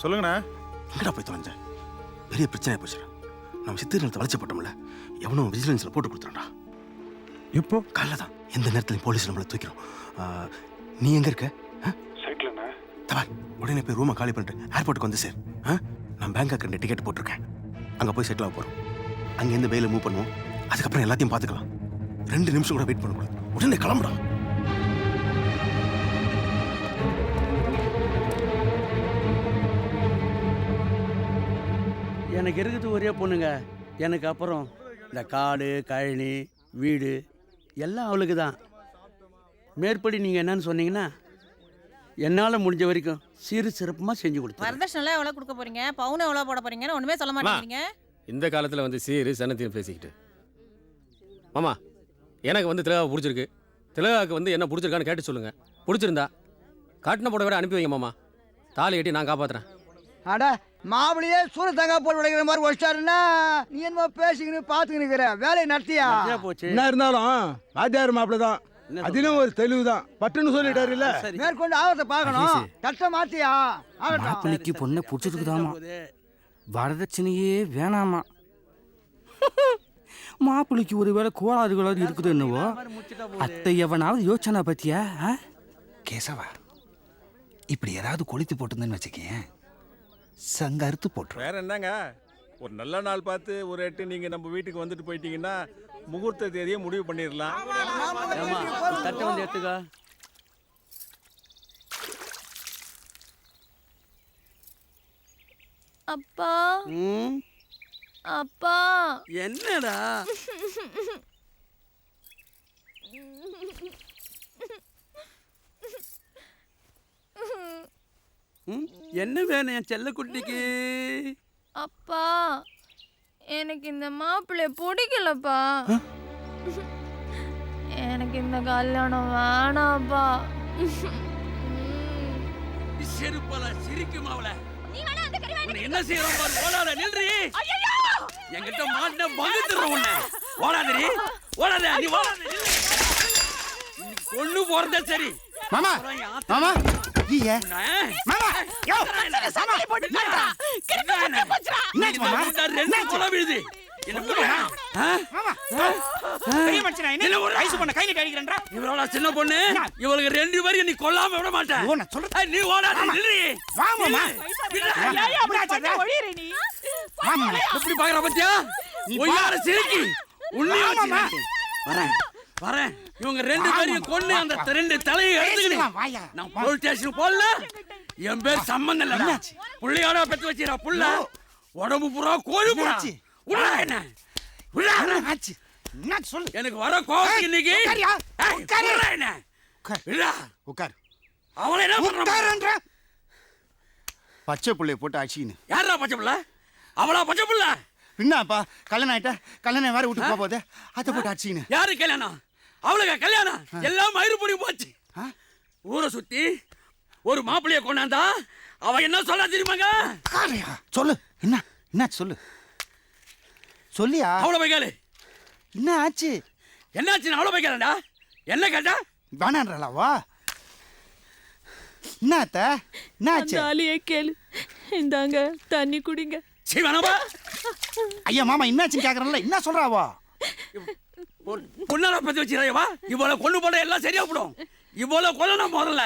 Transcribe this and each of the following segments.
சொல்லுங்கண்ணா. எங்கடா போய் தொலைஞ்ச? பெரிய பிரச்சனை போச்சுடா. நம்ம சித்திர நிலத்தை வளைச்சப்பட்டோம்ல, எவனோ விஜிலன்ஸில் போட்டு கொடுத்துறான்டா. இப்போ காலைல தான் எந்த நேரத்துலையும் போலீஸ் நம்மளை தூக்கிறோம். நீ எங்கே இருக்க? சைக்கிள்ண்ணா. தவார் உடனே போய் ரூமை காலி பண்ணிட்டு ஏர்போர்ட்டுக்கு வந்து சார். நான் பேங்காக் 2 டிக்கெட் போட்டிருக்கேன். அங்கே போய் செட்டில் ஆக போகிறோம். அங்கேருந்து வெயில மூவ் பண்ணுவோம். அதுக்கப்புறம் எல்லாத்தையும் பார்த்துக்கலாம். 2 நிமிஷம் கூட வெயிட் பண்ணக்கூடாது. உடனே கிளம்புடா. எனக்கு இருக்குது ஒரே பொண்ணுங்க. எனக்கு அப்புறம் இந்த காடு கழனி வீடு எல்லாம் அவளுக்கு தான். மேற்படி நீங்கள் என்னன்னு சொன்னீங்கன்னா என்னால் முடிஞ்ச வரைக்கும் சீரு சிறப்புமாக செஞ்சு கொடுத்தேன். வரதட்சணை எவ்வளோ கொடுக்க போறீங்க, பவுன் எவ்வளோ போட போறீங்கன்னு ஒன்றுமே சொல்ல மாட்டேங்கிறீங்க. இந்த காலத்தில் வந்து சீரு சனத்தையும் பேசிக்கிட்டு. மாமா எனக்கு வந்து திலகாவை பிடிச்சிருக்கு. திலகாவுக்கு வந்து என்ன பிடிச்சிருக்கான்னு கேட்டு சொல்லுங்கள். பிடிச்சிருந்தா காட்டின போட விட அனுப்பி வைங்க மாமா. தாலி கட்டி நான் காப்பாற்றுறேன். அட மாப்பிளையே சூரிய தங்கா போல் உடைக்கிற மாதிரி வச்சிட்டாருன்னா நீ என்னமோ பேசிக்கின்னு பார்த்துக்கின்னு இருக்கிற வேலையை நடத்தியா போச்சு. என்ன இருந்தாலும் ஆச்சார மாப்பிள்ள தான். அதிலும் ஒரு தெளிவு தான். பட்டுன்னு சொல்லிட்டாரு இல்ல. மேற்கொண்டு ஆவத்தை பார்க்கணும். கஷ்டம் மாத்தியா மாப்பிள்ளைக்கு பொண்ணை பிடிச்சிருக்குதாமா, வரதட்சணையே வேணாமா. மாப்பிள்ளைக்கு ஒருவேளை கோளாறுகளாவது இருக்குது என்னவோ. அத்தை எவனாவது யோசனை பத்தியா? கேசவா, இப்படி ஏதாவது கொளுத்தி போட்டுருந்தேன்னு வச்சுக்கேன், சங்க அறுத்து போட்டுரும். வேற என்னங்க, ஒரு நல்ல நாள் பார்த்து ஒரு 8 நீங்க நம்ம வீட்டுக்கு வந்துட்டு போயிட்டீங்கன்னா முகூர்த்த தேதியை முடிவு பண்ணிடலாம். தட்டை வந்து எடுத்துக்கா. அப்பா அப்பா என்னடா என்ன வேணும் என் செல்லக்குட்டிக்கு? அப்பா எனக்கு இந்த மாப்பிள்ளை பிடிக்கலப்பா. எனக்கு இந்த கல்யாணம் வேணாப்பா. செருப்பல சிரிக்கும் அவளை. என்ன செய்யறோம் பாரு. ஓடாத நில்றி. என்கிட்ட மாட்ட பகுத்துறோம் உன்னை. ஓடாதடி ஓடாத. நீ ஓடாத நில்லு. கொண்டு போறதே சரி. மாமா மாமா ஐயே மாமா யோ சமாளி போட்டு நின்றா கிட்ட போச்சுடா. ரெண்டு கொலை விழுது. என்ன புரியல? மாமா பெரிய மச்சான் என்ன வயசு பொண்ண கையில அடிக்கிறேன்றா. இவளோட சின்ன பொண்ணு. இவளுக்கு 2 பேரையும் நீ கொல்லாம விட மாட்டே. ஓ நான் சொல்றேன். நீ ஓடாத நில்றி. வா மாமா. ஏய் அப்படி பண்ண ஒளியற நீ. மாமா எப்படி பாக்குற பத்தியா? ஒய்யார சிரிக்கி. உன்னியா மாமா வரேன் வரேன். இவங்க 2 பேரையும் கொன்னு அந்த 2 தலையை எடுத்துக்கிட்டு நான் போலீஸ் ஸ்டேஷன் போடல. என் பேர் சம்பந்தம் இல்ல. புள்ளையோட பெத்து வச்சிரா. புள்ள உடம்பு பூரா கோழி பூரா. உள்ள என்ன உள்ள ஆச்சு என்ன சொல்லு. எனக்கு வர கோவம் இன்னைக்கு. உட்காரு என்ன இல்ல உட்கார். அவளை என்ன பண்றா? பச்சை புள்ளைய போட்டு அடிச்சின்னு. யாரா பச்சை புள்ள? அவளா பச்சை புள்ள? பின்னாப்பா கல்யாணம் ஆயிட்ட. கல்யாணம் வேற வீட்டுக்கு போக போகுது. அதை போட்டு அடிச்சின்னு. யாரு கல்யாணம்? அவளுக்கு கல்யாணம் எல்லாம் மயிறுபடி போச்சு. ஊரை சுத்தி ஒரு மாப்பிள்ளைய கொண்டாந்தா அவ என்ன சொல்ல தெரியுமாங்க? சொல்லு. என்ன என்ன சொல்லு சொல்லியா? அவளை போய் கேளு. என்ன ஆச்சு? என்னாச்சு? அவளை போய் கேளடா. என்ன கேட்டா? வேணான்றவா? என்ன அத்த என்ன ஆச்சு? தாலியே கேளு. இந்தாங்க தண்ணி குடிங்க. சீ வேணாமா? ஐயா மாமா என்னாச்சுன்னு கேக்குறேன்ல. என்ன சொல்றாவா? பொண்ணார பத்தி வச்சிருவா. இவ்வளோ கொண்டு போட எல்லாம் சரியா போடும். இவ்வளோ கொல்லணும் முதல்ல.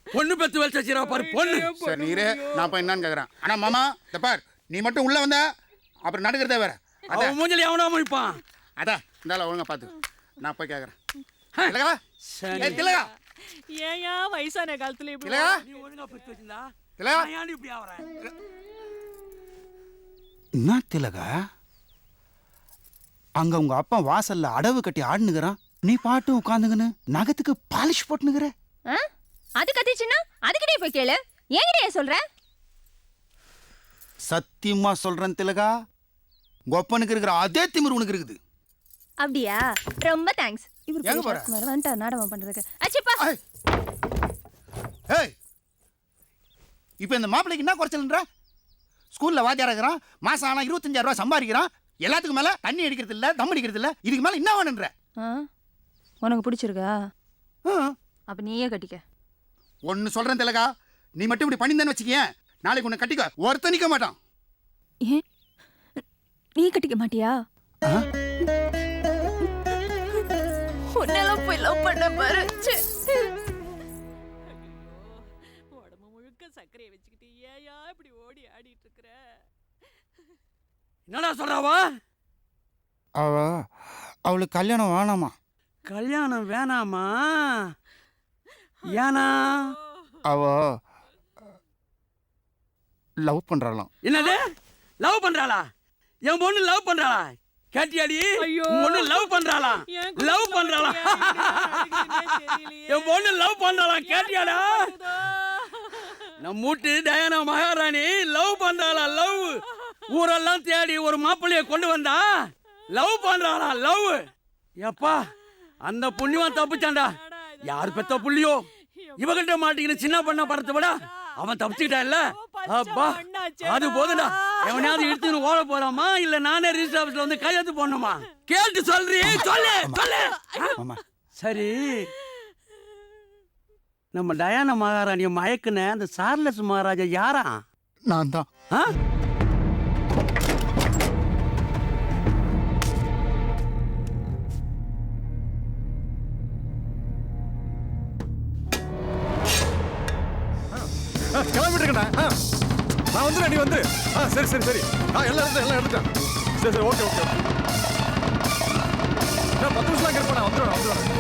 பொண்ணு பெத்து வச்சு வச்சிருவா பாரு. பொண்ணு சார் நீரே நான் இப்போ என்னன்னு கேட்குறேன். ஆனால் மாமா தப்பார் நீ மட்டும் உள்ளே வந்த அப்புறம் நடுக்கிறதே வேற. அவன் மூஞ்சலி அவனா முடிப்பான். அதான் இருந்தாலும் ஒழுங்கா பார்த்து நான் போய் கேட்குறேன். திலகா ஏயா வயசான காலத்துல இப்படி திலகா நீ ஒழுங்கா பெத்து வச்சிருந்தா திலகா ஏன் இப்படி ஆவற? என்ன திலகா, அங்க உங்க அப்பா வாசல்ல அடவு கட்டி ஆடுனுக்குறான், நீ பாட்டு உட்காந்துங்கன்னு நகத்துக்கு பாலிஷ் போட்டுனுக்குற. அது கத்திச்சுன்னா அதுக்கிட்டே போய் கேளு. என்கிட்ட சொல்ற? சத்தியமா சொல்றேன் திலகா, கொப்பனுக்கு இருக்கிற அதே திமிரு உனக்கு இருக்குது. அப்படியா? ரொம்ப தேங்க்ஸ். எங்க போற? இவர் வந்துட்டா நாடகம் பண்றதுக்கு. அச்சிப்பா ஏய், இப்போ இந்த மாப்பிள்ளைக்கு என்ன குறைச்சல்ன்ற? ஸ்கூல்ல வாத்தியாரா இருக்கிறான், மாசம் ஆனா 25,000 ரூபாய் சம்பாதிக்கிறான், எல்லாத்துக்கும் மேல தண்ணி அடிக்கிறது இல்ல, தம் அடிக்கிறது இல்ல, இதுக்கு மேல என்ன வேணுன்ற? உனக்கு பிடிச்சிருக்கா? அப்ப நீயே கட்டிக்க. ஒன்னு சொல்றேன் திலகா, நீ மட்டும் இப்படி பண்ணியிருந்தேன்னு வச்சுக்கேன், நாளைக்கு உன்னை கட்டிக்க ஒருத்தன் நிக்க மாட்டான். ஏன் நீ கட்டிக்க மாட்டியா? உன்னெல்லாம் போய் லவ் பண்ண பாரு. உடம்பு முழுக்க சர்க்கரையை வச்சுக்கிட்டு ஏயா இப்படி ஓடி ஆடிட்டு இருக்கிற? என்னடா சொல்றாவா? அவளுக்கு கல்யாணம் வேணாமா? கல்யாணம் வேணாமா? ஏனா? அவ லவ் பண்றாளாம். என்னது லவ் பண்றாளா? என் பொண்ணு லவ் பண்றாளா? கேட்டியாடி? உன் பொண்ணு லவ் பண்றாளா? லவ் பண்றாளா? என் பொண்ணு லவ் பண்றாளா? கேட்டியாடா? நம்ம மூட்டு டயானா மகாராணி லவ் பண்றாளா? லவ் ஊரெல்லாம் தேடி ஒரு மாப்பிள்ளைய கொண்டு வந்தா லவ் பண்றாளா? லவ். எப்பா அந்த புண்ணியவன் தப்பிச்சான்டா. யார் பெத்த புள்ளியோ இவகிட்ட மாட்டிக்கிற சின்ன பண்ண படத்தை விட அவன் தப்பிச்சுக்கிட்டான் இல்ல? அப்பா அது போதுடா. எவனையாவது இழுத்துன்னு ஓட போறாமா இல்ல நானே ரிஜிஸ்டர் ஆபீஸ்ல வந்து கையெழுத்து போடணுமா? கேட்டு சொல்றீ. சொல்லு சொல்லு. சரி, நம்ம டயானா மகாராணிய மயக்குன அந்த சார்லஸ் மகாராஜா யாரா? நான் தான். கிளம்பிட்டு இருக்கேன். நான் வந்துடுறேன், நீ வந்துரு. சரி சரி சரி. எல்லாம் எடுத்துட்டேன். சரி சரி, ஓகே ஓகே. நான் 10 நிமிஷம் இருப்பேன். நான் வந்துடுறேன்.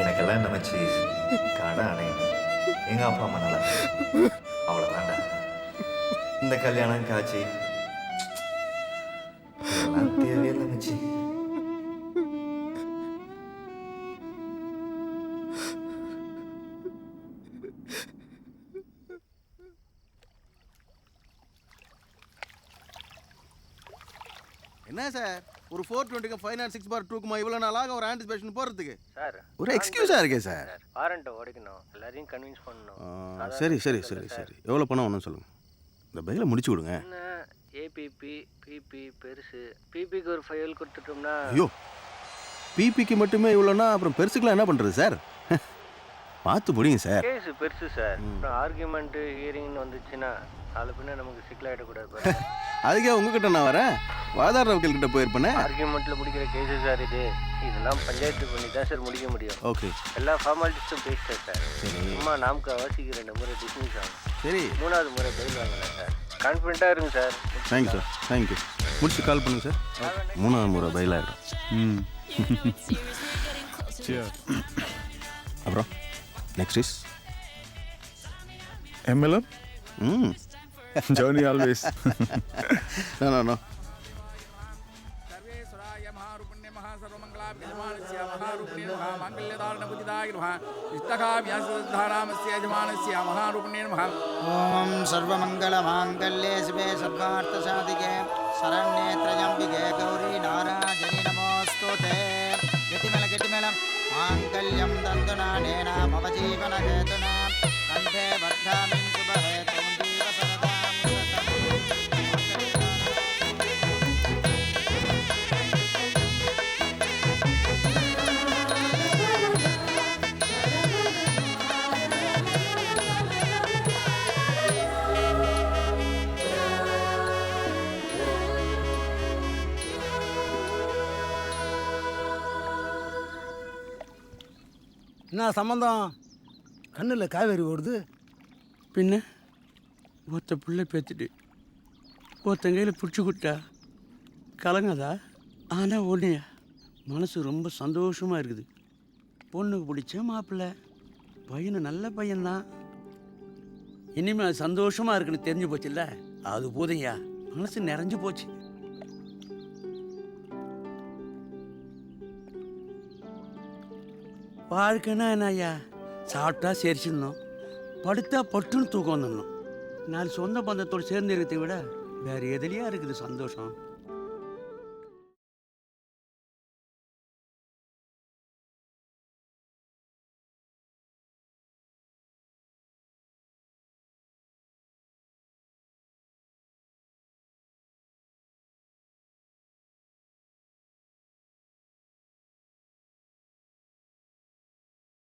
எனக்கெல்லாம் நினைச்சு கடை அணையணும். எங்கள் அப்பா அம்மா நல்லா அவ்வளோ வேண்டாம். இந்த கல்யாணம் காட்சி இதெல்லாம் தேவையில்லை மச்சி. என்ன சார் ஒரு 420 ஃபைனான்ஸ் 6/2 இவ்வளோ நாளாக ஒரு ஆன்டிசிபேஷன் போகிறதுக்கு சார் ஒரு எக்ஸ்கியூஸாக இருக்கே சார். வாரண்ட்டை உடைக்கணும், எல்லாரையும் கன்வின்ஸ் பண்ணணும். சரி சரி சரி சரி எவ்வளோ பணம் ஒன்றும் சொல்லுங்கள். இந்த பையில முடிச்சு விடுங்க. ஏபிபி பிபி பெருசு. பிபிக்கு ஒரு ஃபைல் கொடுத்துட்டோம்னா. ஐயோ, பிபிக்கு மட்டுமே இவ்வளோனா அப்புறம் பெருசுக்கெலாம் என்ன பண்ணுறது சார்? பார்த்து முடியுங்க சார். கேஸ் பெருசு சார். அப்புறம் ஆர்கியூமெண்ட்டு ஹியரிங்னு வந்துச்சுன்னா நாலு பின்ன நமக்கு சிக்கலாகிடக்கூடாது. அதுக்கே உங்ககிட்ட நான் வரேன், வாதாடுற வக்கீல்கிட்ட போயிருப்பேனே. ஆர்கியூமெண்ட்டில் முடிக்கிற கேஸு சார் இது. இதெல்லாம் பஞ்சாயத்து பண்ணி தான் சார் முடிக்க முடியும். ஓகே, எல்லா ஃபார்மாலிட்டிஸும் பேசிட்டேன் சார். சும்மா நாமக்கு அவசிக்கு 2 முறை டிஸ்மிஸ் ஆகும். சரி, 3வது முறை பெயில் வாங்கலாம் சார். கான்ஃபிடென்ட்டாக இருங்க சார். Thank you sir, thank you. முடிச்சு கால் பண்ணுங்க சார். 3வது முறை பைல் ஆகிடும். அப்புறம் next is MLM. Journey always. No. ஓம் சர்வமங்கலமாங்கல்யே சிவே சர்வார்த்தசாதிகே சரண்யே த்ரயம்பிகே கௌரி நாராயணி நமோ हेतुना नेनामवजीवनहेतुना कण्ठे बद्धामिं शुभहेतुं जीव सरदां என்ன சம்பந்தம் கண்ணில் காவேரி ஓடுது. பின்ன ஒருத்த பிள்ளை பேத்துட்டு ஒருத்தன் கையில் பிடிச்சி கொடுத்தா கலங்காதா? ஆனால் ஒன்றையா மனசு ரொம்ப சந்தோஷமாக இருக்குது. பொண்ணுக்கு பிடிச்ச மாப்பிள்ளை பையனு நல்ல பையன்தான். இனிமேல் அது சந்தோஷமாக இருக்குன்னு தெரிஞ்சு போச்சுல்ல, அது போதையா மனசு நிறைஞ்சு போச்சு. வாழ்க்கைன்னா என்ன ஐயா? சாப்பிட்டா சரிச்சிடணும், படுத்தா பட்டுன்னு தூக்கம் வந்துடணும். நாலு சொந்த பந்தத்தோடு சேர்ந்து இருக்கிறதை விட வேறு எதுலையா இருக்குது சந்தோஷம்?